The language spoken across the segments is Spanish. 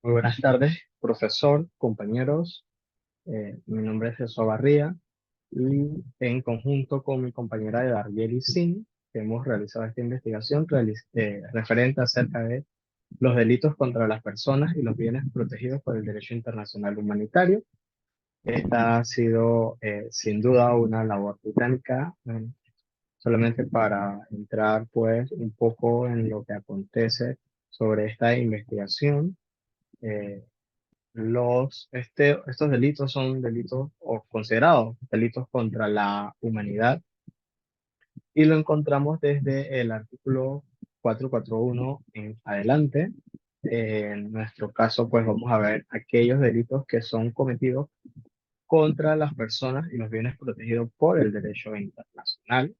Muy buenas tardes, profesor, compañeros. Mi nombre es Jesús Barría y en conjunto con mi compañera de Dargeli Singh hemos realizado esta investigación referente acerca de los delitos contra las personas y los bienes protegidos por el derecho internacional humanitario. Esta ha sido sin duda una labor titánica, solamente para entrar pues un poco en lo que acontece sobre esta investigación. Eh, estos delitos son delitos o considerados delitos contra la humanidad y lo encontramos desde el artículo 441 en adelante. En nuestro caso, pues vamos a ver aquellos delitos que son cometidos contra las personas y los bienes protegidos por el derecho internacional.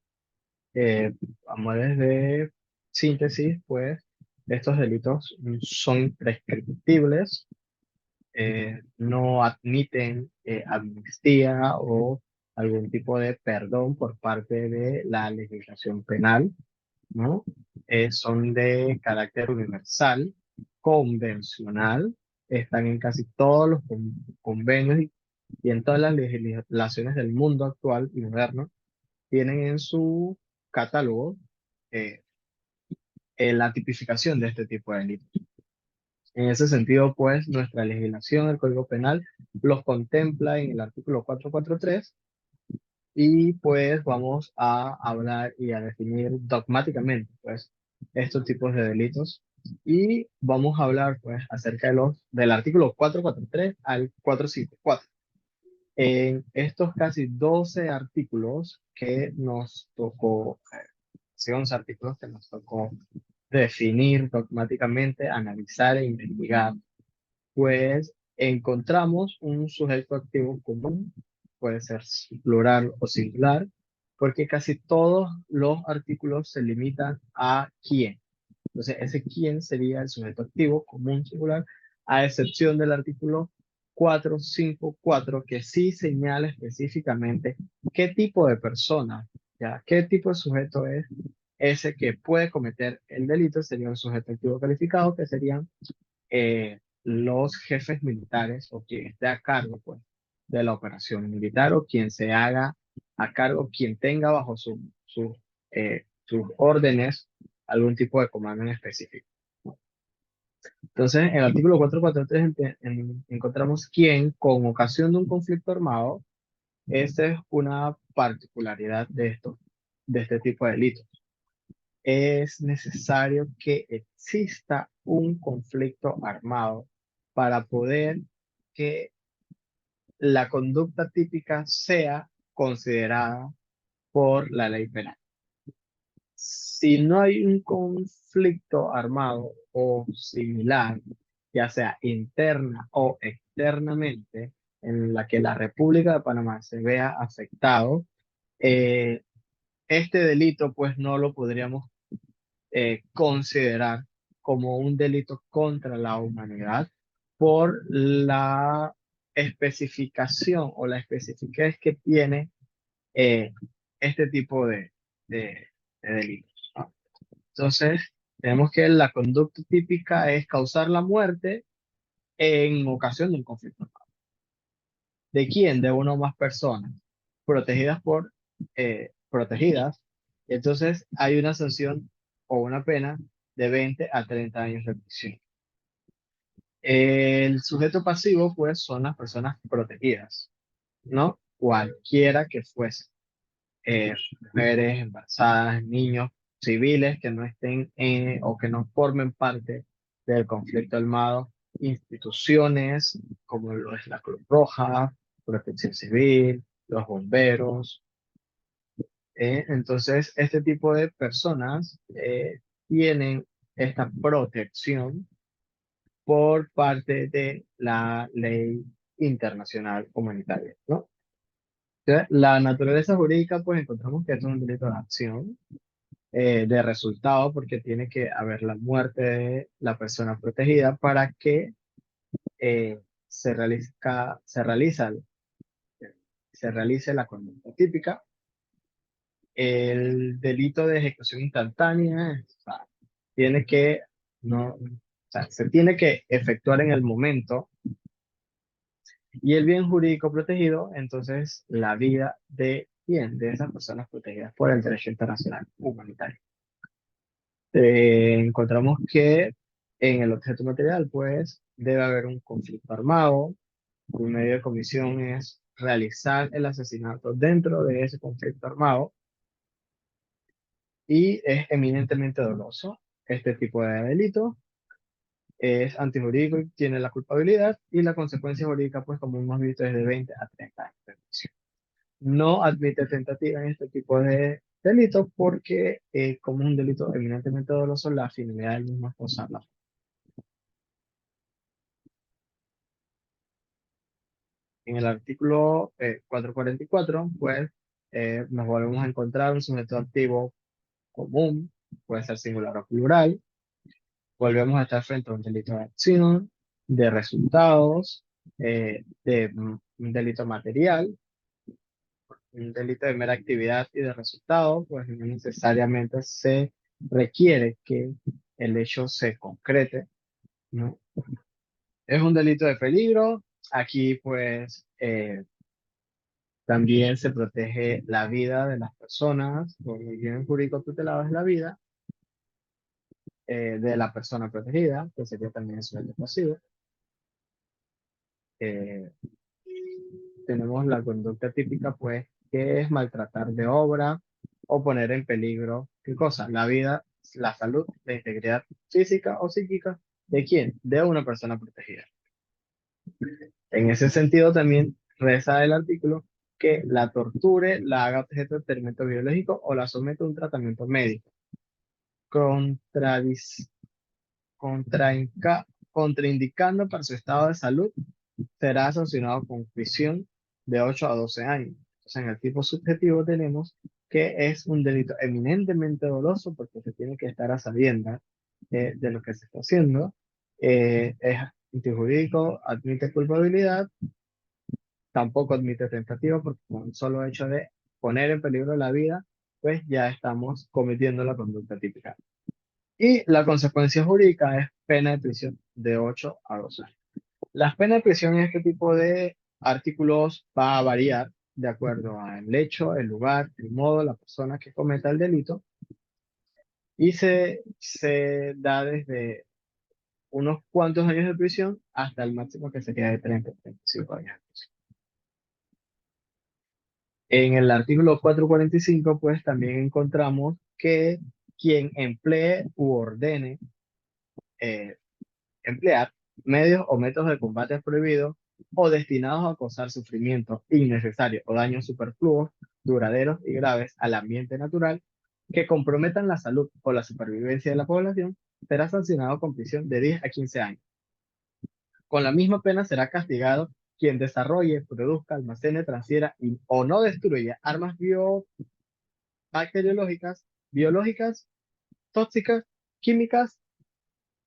Vamos desde síntesis, pues estos delitos son imprescriptibles, no admiten amnistía o algún tipo de perdón por parte de la legislación penal, ¿no? Son de carácter universal, convencional, están en casi todos los convenios y en todas las legislaciones del mundo actual y moderno, tienen en su catálogo eh, la tipificación de este tipo de delitos. En ese sentido, pues, nuestra legislación, el Código Penal, los contempla en el artículo 443 y pues vamos a hablar y a definir dogmáticamente, pues, estos tipos de delitos y vamos a hablar, pues, acerca del artículo 443 al 454. En estos casi 12 artículos que nos tocó, 11 artículos que nos tocó definir dogmáticamente, analizar e investigar, pues encontramos un sujeto activo común, puede ser plural o singular, porque casi todos los artículos se limitan a quién. Entonces, ese quién sería el sujeto activo común singular, a excepción del artículo 454, que sí señala específicamente qué tipo de persona, ya, qué tipo de sujeto es ese que puede cometer el delito, sería un sujeto activo calificado, que serían los jefes militares o quien esté a cargo, pues, de la operación militar o quien se haga a cargo, quien tenga bajo sus órdenes algún tipo de comando en específico. Entonces, en el artículo 443 encontramos quien, con ocasión de un conflicto armado, esta es una particularidad de este tipo de delitos. Es necesario que exista un conflicto armado para poder que la conducta típica sea considerada por la ley penal. Si no hay un conflicto armado o similar, ya sea interna o externamente, en la que la República de Panamá se vea afectado, eh, este delito pues no lo podríamos considerar como un delito contra la humanidad por la especificación o la especificidad que tiene eh, este tipo de delitos, ¿no? Entonces, tenemos que la conducta típica es causar la muerte en ocasión de un conflicto armado. ¿De quién? De una o más personas protegidas protegidas. Entonces, hay una sanción o una pena de 20 a 30 años de prisión. El sujeto pasivo, pues, son las personas protegidas, ¿no? Cualquiera que fuese, mujeres, embarazadas, niños, civiles que no estén o que no formen parte del conflicto armado, instituciones como lo es la Cruz Roja, Protección Civil, los bomberos. Entonces, este tipo de personas tienen esta protección por parte de la ley internacional humanitaria, ¿no? Entonces, la naturaleza jurídica, pues encontramos que es un delito de acción, de resultado, porque tiene que haber la muerte de la persona protegida para que se se realice la conducta típica. El delito de ejecución instantánea, o sea, tiene que no, sea, se tiene que efectuar en el momento. Y el bien jurídico protegido, entonces, la vida de quién, de esas personas protegidas por el derecho internacional humanitario. Encontramos que en el objeto material, pues, debe haber un conflicto armado. Un medio de comisión es realizar el asesinato dentro de ese conflicto armado y es eminentemente doloso. Este tipo de delito es antijurídico y tiene la culpabilidad y la consecuencia jurídica, pues, como hemos visto, es de 20 a 30 años de prisión. No admite tentativa en este tipo de delitos porque, como es un delito eminentemente doloso, la finalidad del mismo es causarla. En el artículo 444, pues, nos volvemos a encontrar un sujeto activo común, puede ser singular o plural. Volvemos a estar frente a un delito de acción, de resultados, un delito material, un delito de mera actividad y de resultado, pues no necesariamente se requiere que el hecho se concrete, ¿no? Es un delito de peligro. Aquí, pues, también se protege la vida de las personas, porque el bien jurídico tutelado es la vida de la persona protegida, que sería también el sujeto pasivo. Eh, Tenemos la conducta típica, pues, que es maltratar de obra o poner en peligro, ¿qué cosa? La vida, la salud, la integridad física o psíquica de quién? De una persona protegida. En ese sentido, también reza el artículo que la torture, la haga objeto de experimento biológico o la someta a un tratamiento médico. Contradis, contraindicando para su estado de salud, será sancionado con prisión de 8 a 12 años. Entonces, en el tipo subjetivo tenemos que es un delito eminentemente doloso porque se tiene que estar a sabiendas de lo que se está haciendo. Es antijurídico, admite culpabilidad, tampoco admite tentativa porque con el solo hecho de poner en peligro la vida, pues ya estamos cometiendo la conducta típica. Y la consecuencia jurídica es pena de prisión de 8 a 12 años. Las penas de prisión en este tipo de artículos va a variar de acuerdo al hecho, el lugar, el modo, la persona que cometa el delito y se da desde unos cuantos años de prisión hasta el máximo que sería de 30 a 35 años. En el artículo 445, pues también encontramos que quien emplee u ordene eh, emplear medios o métodos de combate prohibidos o destinados a causar sufrimiento innecesario o daños superfluos, duraderos y graves al ambiente natural que comprometan la salud o la supervivencia de la población, será sancionado con prisión de 10 a 15 años. Con la misma pena será castigado quien desarrolle, produzca, almacene, transfiera o no destruya armas bacteriológicas, biológicas, tóxicas, químicas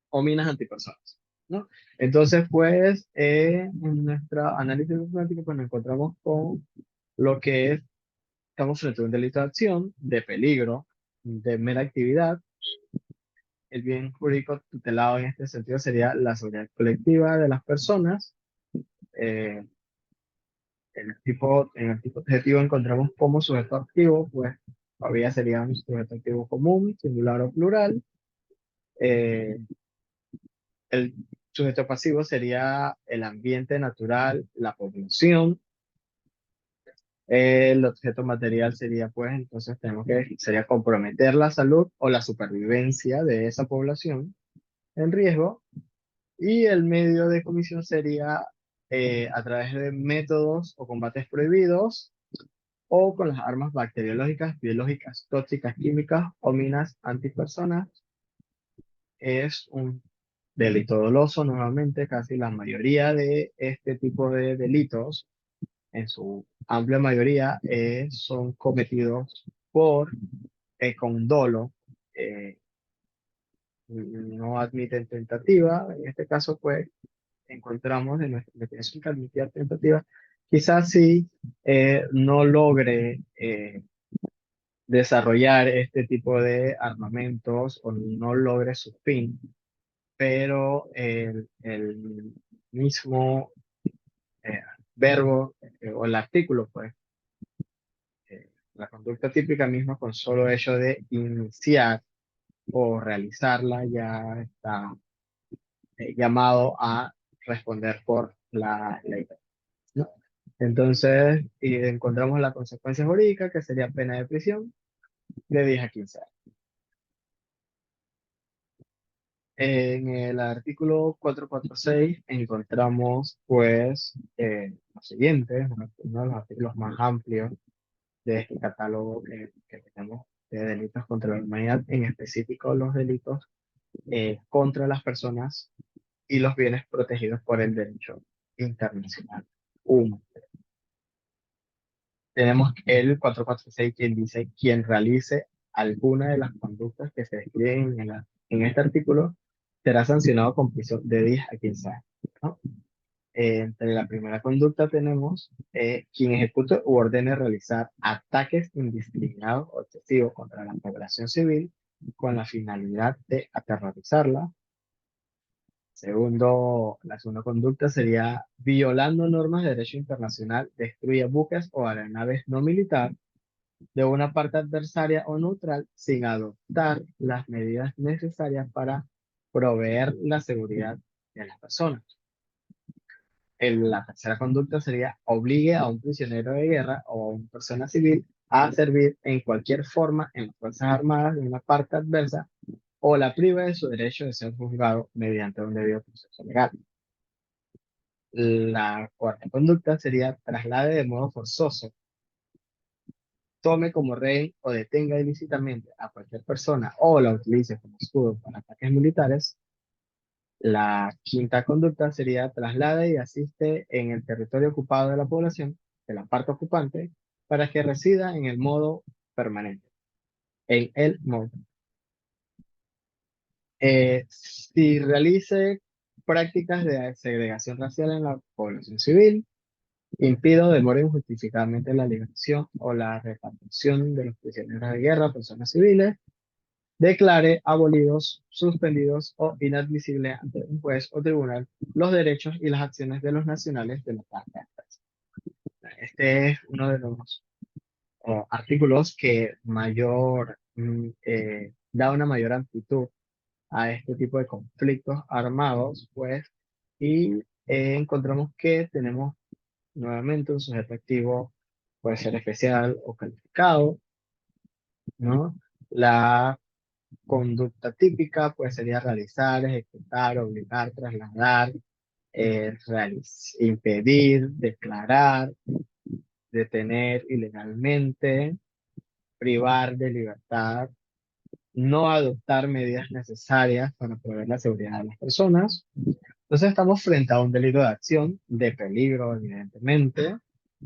o minas antipersonas, ¿no? Entonces, pues, en nuestro análisis matemático, pues nos encontramos con lo que es, estamos frente a un delito de acción, de peligro, de mera actividad. El bien jurídico tutelado en este sentido sería la seguridad colectiva de las personas. Eh, en el tipo objetivo encontramos como sujeto activo, pues todavía sería un sujeto activo común, singular o plural. Eh, El sujeto pasivo sería el ambiente natural, la población. El objeto material sería, pues, entonces tenemos que, sería comprometer la salud o la supervivencia de esa población en riesgo. Y el medio de comisión sería a través de métodos o combates prohibidos o con las armas bacteriológicas, biológicas, tóxicas, químicas o minas antipersonas. Es un delito doloso, nuevamente, casi la mayoría de este tipo de delitos, en su amplia mayoría, son cometidos por, con dolo, eh, no admiten tentativa. En este caso, pues, encontramos en nuestra investigación que admitía tentativa, quizás sí no logre desarrollar este tipo de armamentos o no logre su fin pero el mismo eh, verbo o el artículo, pues, la conducta típica misma con solo hecho de iniciar o realizarla ya está llamado a responder por la ley, ¿no? Entonces, y encontramos la consecuencia jurídica, que sería pena de prisión de 10 a 15 años. En el artículo 446 encontramos, pues, lo siguiente, uno de los artículos más amplios de este catálogo que tenemos de delitos contra la humanidad, en específico los delitos contra las personas y los bienes protegidos por el derecho internacional. Uno, tenemos el 446 que dice: quien realice alguna de las conductas que se describen en este artículo será sancionado con prisión de 10 a 15 años, ¿no? Entre la primera conducta tenemos quien ejecute u ordene realizar ataques indiscriminados o excesivos contra la población civil con la finalidad de aterrorizarla. La segunda conducta sería violando normas de derecho internacional, destruye buques o aeronaves no militares de una parte adversaria o neutral sin adoptar las medidas necesarias para proveer la seguridad de las personas. La tercera conducta sería obligue a un prisionero de guerra o a una persona civil a servir en cualquier forma en las Fuerzas Armadas de una parte adversa o la priva de su derecho de ser juzgado mediante un debido proceso legal. La cuarta conducta sería traslade de modo forzoso, tome como rehén o detenga ilícitamente a cualquier persona o la utilice como escudo para ataques militares. La quinta conducta sería traslada y asiste en el territorio ocupado de la población, de la parte ocupante, para que resida en el modo permanente. En el modo. Si realice prácticas de segregación racial en la población civil, impido o demore injustificadamente la liberación o la repatriación de los prisioneros de guerra, personas civiles, declare abolidos, suspendidos o inadmisibles ante un juez o tribunal los derechos y las acciones de los nacionales de la parte adversa. Este es uno de los artículos que da una mayor amplitud a este tipo de conflictos armados, pues, y encontramos que tenemos nuevamente un sujeto activo, puede ser especial o calificado, ¿no? La conducta típica pues sería realizar, ejecutar, obligar, trasladar, impedir, declarar, detener ilegalmente, privar de libertad, no adoptar medidas necesarias para proveer la seguridad de las personas. Entonces estamos frente a un delito de acción, de peligro, evidentemente,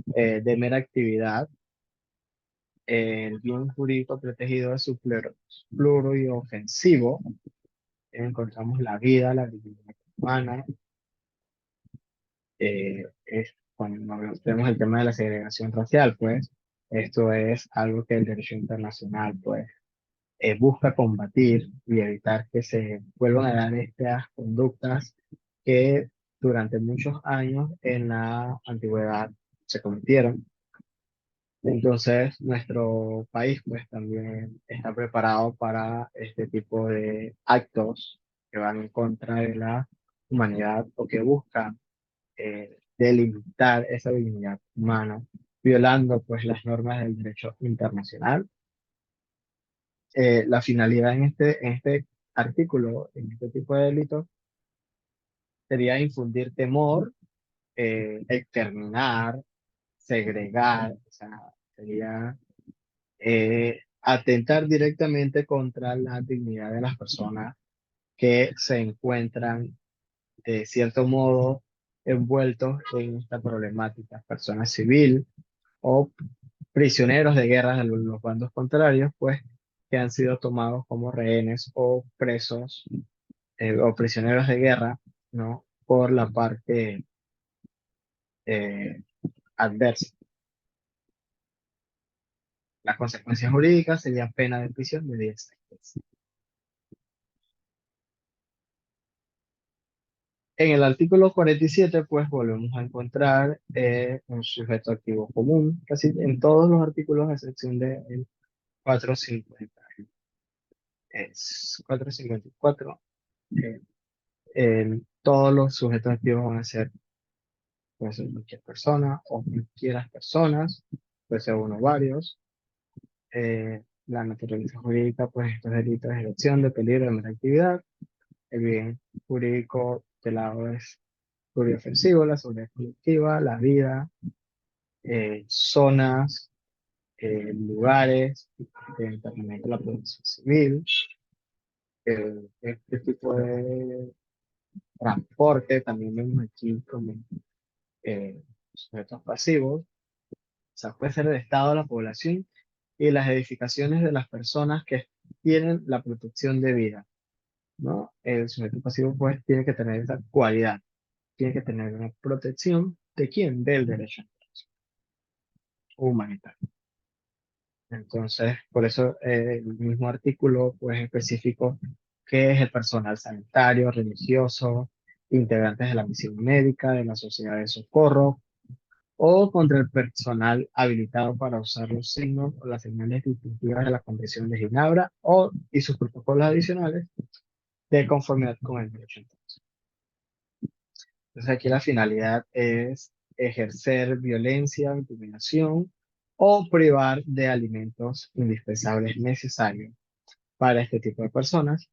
de mera actividad. El bien jurídico protegido es su pluro y ofensivo. Encontramos la vida, la dignidad humana. Cuando tenemos el tema de la segregación racial, pues esto es algo que el derecho internacional, pues, busca combatir y evitar que se vuelvan a dar estas conductas que durante muchos años en la antigüedad se cometieron. Entonces, nuestro país pues también está preparado para este tipo de actos que van en contra de la humanidad o que buscan delimitar esa dignidad humana, violando pues las normas del derecho internacional. La finalidad en este artículo, en este tipo de delitos, sería infundir temor, exterminar, segregar, o sea, sería atentar directamente contra la dignidad de las personas que se encuentran de cierto modo envueltos en esta problemática, personas civiles o prisioneros de guerra de los bandos contrarios, pues que han sido tomados como rehenes o presos o prisioneros de guerra, ¿no? Por la parte eh, adversa. La consecuencia jurídica sería pena de prisión de 10 años. En el artículo 47, pues volvemos a encontrar un sujeto activo común, casi en todos los artículos, a excepción del 450. Es 454. eh, Todos los sujetos activos van a ser, puede ser cualquier persona o cualquiera personas, puede ser uno o varios. La naturaleza jurídica, pues estos delitos de elección, de peligro, de mala actividad. El bien jurídico del lado es pluriofensivo, la seguridad colectiva, la vida, zonas, lugares de internamiento de la protección civil, este tipo de transporte, también vemos aquí como eh, sujetos pasivos, o sea, puede ser el estado de la población y las edificaciones de las personas que tienen la protección de vida, ¿no? El sujeto pasivo pues tiene que tener esa cualidad, tiene que tener una protección de quién, del derecho humanitario. Entonces, por eso el mismo artículo pues específico qué es el personal sanitario, religioso, integrantes de la misión médica, de la sociedad de socorro, o contra el personal habilitado para usar los signos o las señales distintivas de la Convención de Ginebra y sus protocolos adicionales de conformidad con el derecho internacional. Entonces aquí la finalidad es ejercer violencia, intimidación o privar de alimentos indispensables necesarios para este tipo de personas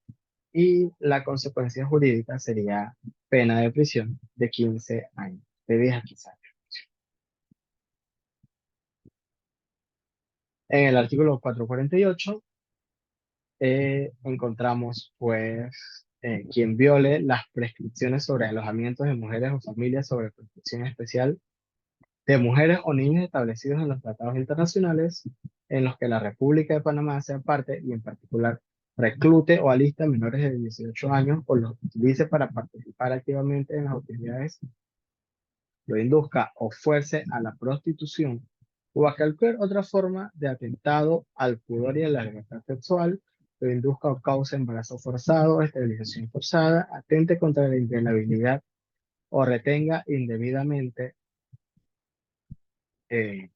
y la consecuencia jurídica sería pena de prisión de 15 años, de 10 a 15 años. En el artículo 448 encontramos pues quien viole las prescripciones sobre alojamientos de mujeres o familias sobre protección especial de mujeres o niños establecidos en los tratados internacionales en los que la República de Panamá sea parte y en particular reclute o alista menores de 18 años o los utilice para participar activamente en las actividades, lo induzca o fuerce a la prostitución o a cualquier otra forma de atentado al pudor y a la libertad sexual, lo induzca o cause embarazo forzado, esterilización forzada, atente contra la inviolabilidad o retenga indebidamente eh,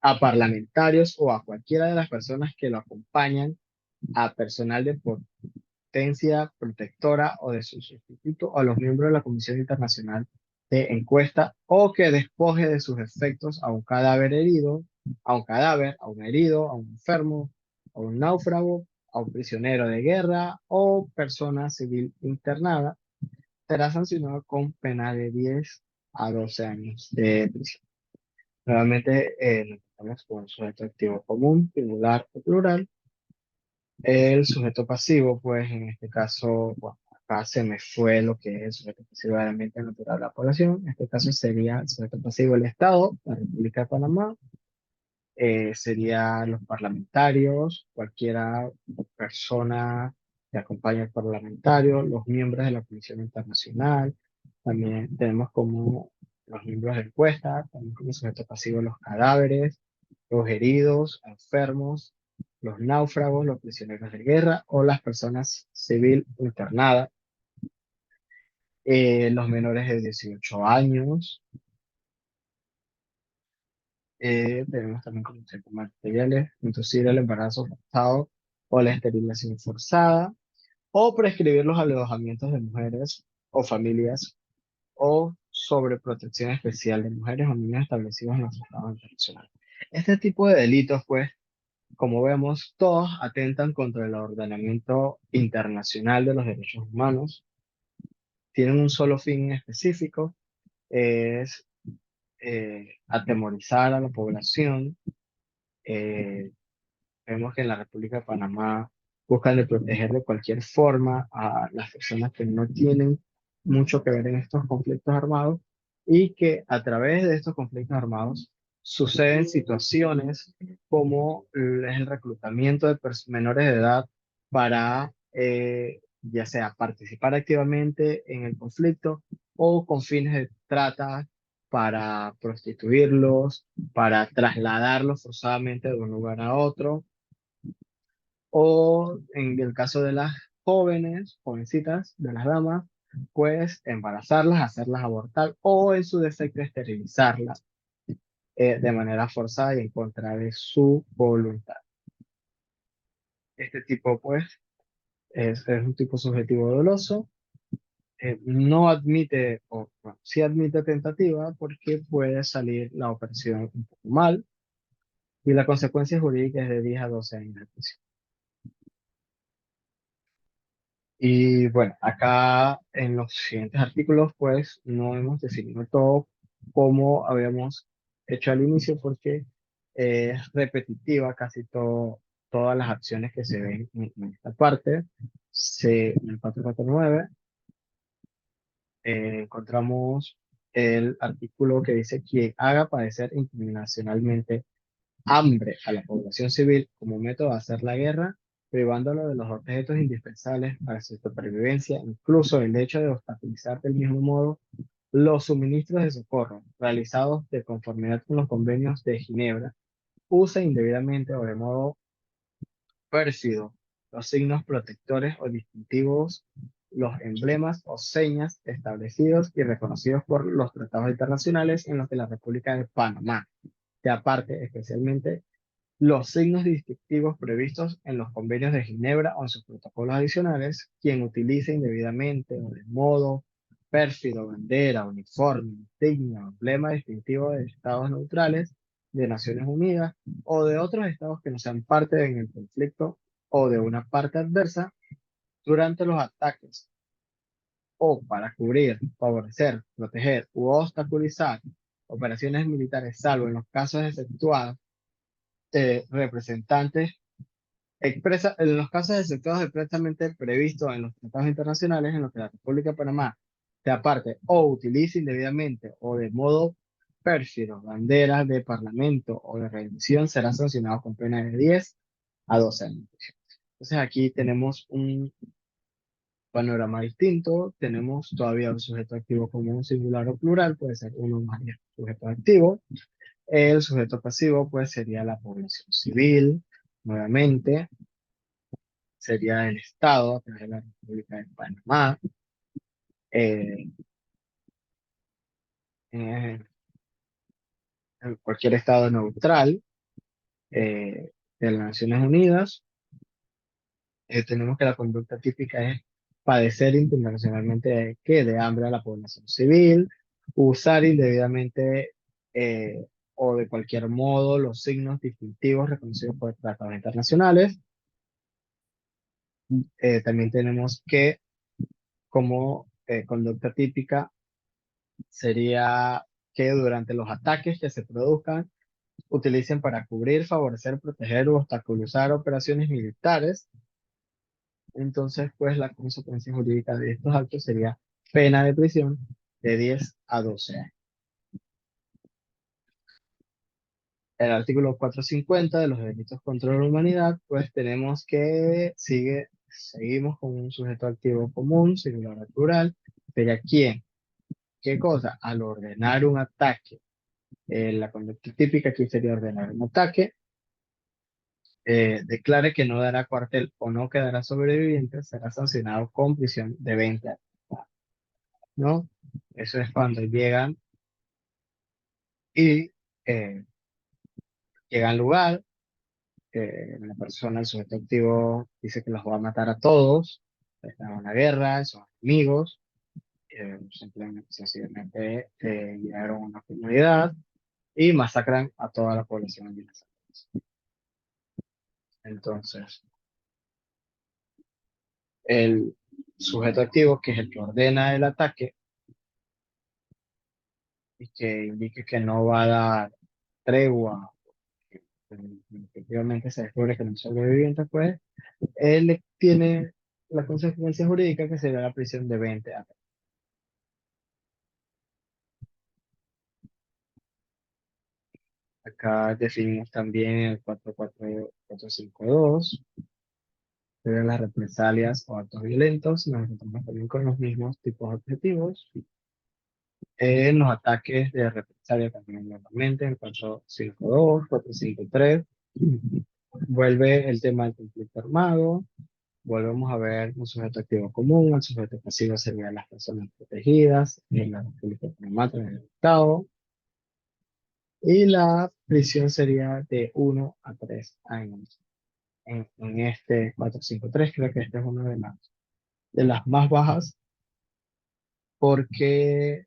a parlamentarios o a cualquiera de las personas que lo acompañan, a personal de potencia protectora o de su sustituto, o a los miembros de la Comisión Internacional de Encuesta, o que despoje de sus efectos a un cadáver herido, a un cadáver, a un herido, a un enfermo, a un náufrago, a un prisionero de guerra o persona civil internada, será sancionado con pena de 10 a 12 años de prisión. Nuevamente, nos encontramos con un sujeto activo común, singular o plural. El sujeto pasivo, pues en este caso, bueno, acá se me fue lo que es el sujeto pasivo del ambiente natural de la población. En este caso sería el sujeto pasivo del Estado, la República de Panamá. Serían los parlamentarios, cualquiera persona que acompañe al parlamentario, los miembros de la Comisión Internacional. También tenemos como los miembros de encuesta, también como sujeto pasivo los cadáveres, los heridos, enfermos, los náufragos, los prisioneros de guerra o las personas civil internadas, los menores de 18 años. Tenemos también como ciertos materiales, inducir el embarazo forzado o la esterilización forzada, o prescribir los alojamientos de mujeres o familias o sobre protección especial de mujeres o niños establecidos en los tratados internacionales. Este tipo de delitos, pues, como vemos, todos atentan contra el ordenamiento internacional de los derechos humanos, tienen un solo fin específico, es atemorizar a la población. eh, Vemos que en la República de Panamá buscan de proteger de cualquier forma a las personas que no tienen mucho que ver en estos conflictos armados y que a través de estos conflictos armados suceden situaciones como es el reclutamiento de menores de edad para ya sea participar activamente en el conflicto o con fines de trata para prostituirlos, para trasladarlos forzadamente de un lugar a otro o en el caso de las jóvenes, jovencitas, de las damas, pues embarazarlas, hacerlas abortar o en su defecto esterilizarlas de manera forzada y en contra de su voluntad. Este tipo, pues, es un tipo subjetivo doloso. No admite, o bueno, sí admite tentativa porque puede salir la operación un poco mal y la consecuencia jurídica es de 10 a 12 años de prisión. Y bueno, acá en los siguientes artículos, pues no hemos definido todo como habíamos hecho al inicio, porque es repetitiva casi todas las acciones que se ven en esta parte. En el 449 encontramos el artículo que dice: quien haga padecer internacionalmente hambre a la población civil como método de hacer la guerra, privándolo de los objetos indispensables para su supervivencia, incluso el hecho de obstaculizar del mismo modo los suministros de socorro realizados de conformidad con los convenios de Ginebra, usa indebidamente o de modo pérfido los signos protectores o distintivos, los emblemas o señas establecidos y reconocidos por los tratados internacionales en los que la República de Panamá, de aparte especialmente los signos distintivos previstos en los convenios de Ginebra o en sus protocolos adicionales, quien utilice indebidamente o de modo pérfido bandera, uniforme, insignia o emblema distintivo de estados neutrales, de Naciones Unidas o de otros estados que no sean parte en el conflicto o de una parte adversa durante los ataques o para cubrir, favorecer, proteger u obstaculizar operaciones militares, salvo en los casos exceptuados, representantes en los casos exceptuados expresamente previstos en los tratados internacionales en los que la República de Panamá se aparte o utilice indebidamente o de modo pérfido banderas de parlamento o de rendición, será sancionado con pena de 10 a 12 años. Entonces aquí tenemos un panorama distinto. Tenemos todavía un sujeto activo como un singular o plural, puede ser uno o más sujetos activos. El sujeto pasivo pues sería la población civil, nuevamente sería el Estado a través de la República de Panamá, eh, eh, en cualquier Estado neutral de las Naciones Unidas. Tenemos que la conducta típica es padecer internacionalmente de hambre a la población civil, usar indebidamente o de cualquier modo los signos distintivos reconocidos por tratados internacionales. También tenemos que como conducta típica sería que durante los ataques que se produzcan, utilicen para cubrir, favorecer, proteger o obstaculizar operaciones militares. Entonces, pues la consecuencia jurídica de estos actos sería pena de prisión de 10 a 12 años. El artículo 450 de los delitos contra la humanidad, pues tenemos que seguimos con un sujeto activo común, singular o plural. Sería quién, qué cosa, al ordenar un ataque. La conducta típica aquí sería ordenar un ataque, declare que no dará cuartel o no quedará sobreviviente, será sancionado con prisión de 20 años, ¿no? Eso es cuando llegan y eh, llega al lugar, la persona, el sujeto activo, dice que los va a matar a todos, están en una guerra, son amigos, simplemente, sencillamente llegaron a una comunidad y masacran a toda la población amenazada. Entonces, el sujeto activo, que es el que ordena el ataque y que indique que no va a dar tregua, que efectivamente se descubre que no es sobreviviente, pues él tiene la consecuencia jurídica que sería la prisión de 20 años. Acá definimos también el 44452, serían las represalias o actos violentos. Nos encontramos también con los mismos tipos de objetivos. En los ataques de represalia también nuevamente, el 452, 453, vuelve el tema del conflicto armado. volvemos a ver un sujeto activo común, el sujeto pasivo serían las personas protegidas, en la República Panamá en el Estado, y la prisión sería de 1 a 3 años. En este 453 creo que este es una de las más bajas, porque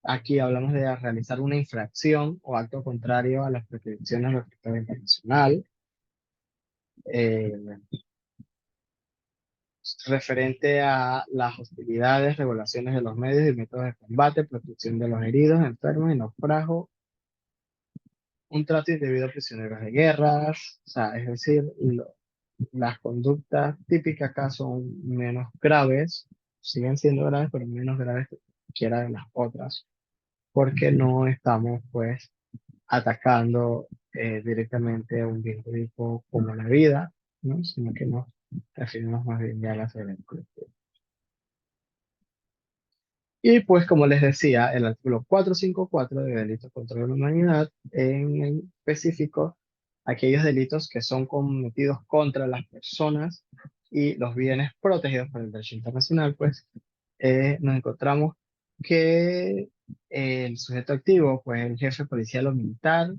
aquí hablamos de realizar una infracción o acto contrario a las prescripciones del tratado internacional, eh, referente a las hostilidades, regulaciones de los medios y métodos de combate, protección de los heridos, enfermos y naufragos, un trato indebido a prisioneros de guerras, o sea, es decir, las conductas típicas acá son menos graves, siguen siendo graves, pero menos graves que cualquiera de las otras, porque no estamos, pues, atacando directamente a un bien jurídico como la vida, ¿no? Sino que nos referimos más bien ya a la seguridad colectiva. Y pues, como les decía, el artículo 454 de delitos contra la humanidad, en específico, aquellos delitos que son cometidos contra las personas y los bienes protegidos por el derecho internacional, pues nos encontramos que el sujeto activo, pues el jefe policial o militar,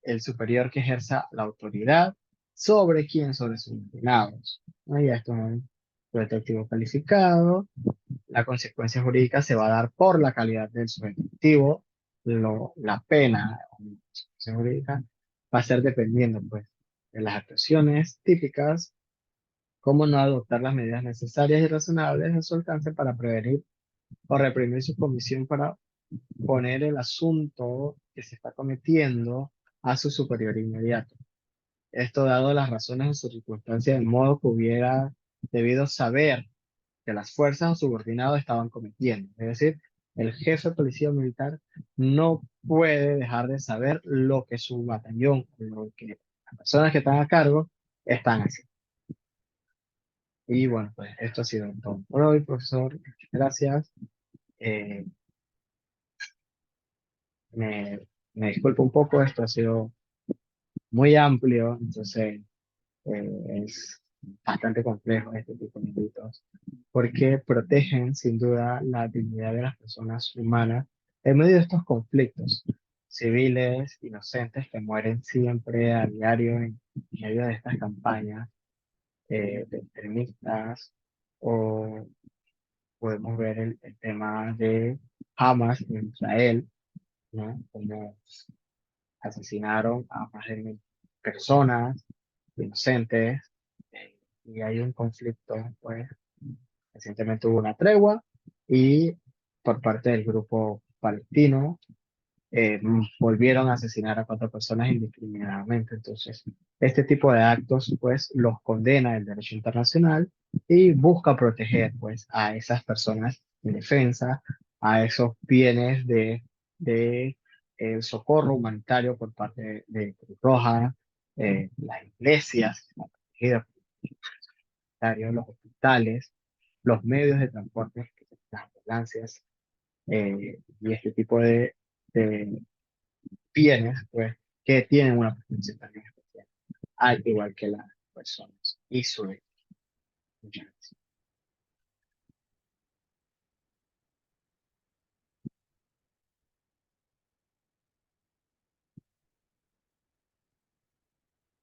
el superior que ejerza la autoridad, ¿sobre quién? Sobre sus subordinados. ¿No? Ya esto es un sujeto activo calificado. La consecuencia jurídica se va a dar por la calidad del sujeto activo. La pena o la consecuencia jurídica va a ser dependiendo, pues, de las actuaciones típicas, cómo no adoptar las medidas necesarias y razonables a su alcance para prevenir o reprimir su comisión, para poner el asunto que se está cometiendo a su superior inmediato. Esto dado las razones o circunstancias, de modo que hubiera debido saber que las fuerzas o subordinados estaban cometiendo. Es decir, el jefe de policía militar no puede dejar de saber lo que su batallón, lo que las personas que están a cargo están haciendo. Y bueno, pues esto ha sido todo por hoy, profesor. Muchas gracias. Eh, me, me disculpo un poco, esto ha sido muy amplio, entonces es bastante complejo este tipo de delitos, porque protegen sin duda la dignidad de las personas humanas en medio de estos conflictos civiles, inocentes, que mueren siempre a diario en medio de estas campañas de extremistas, o podemos ver el tema de Hamas en Israel, ¿no? Como asesinaron a más de 1.000 personas inocentes, y hay un conflicto, pues recientemente hubo una tregua y por parte del grupo palestino volvieron a asesinar a 4 personas indiscriminadamente. Entonces, este tipo de actos, pues, los condena el derecho internacional y busca proteger, pues, a esas personas en defensa, a esos bienes de socorro humanitario por parte de Cruz Roja, las iglesias que están protegidas por el derecho humanitario, los hospitales, los medios de transporte, las ambulancias, y este tipo de bienes, pues, que tienen una protección también especial, al igual que las personas y su. Muchas gracias.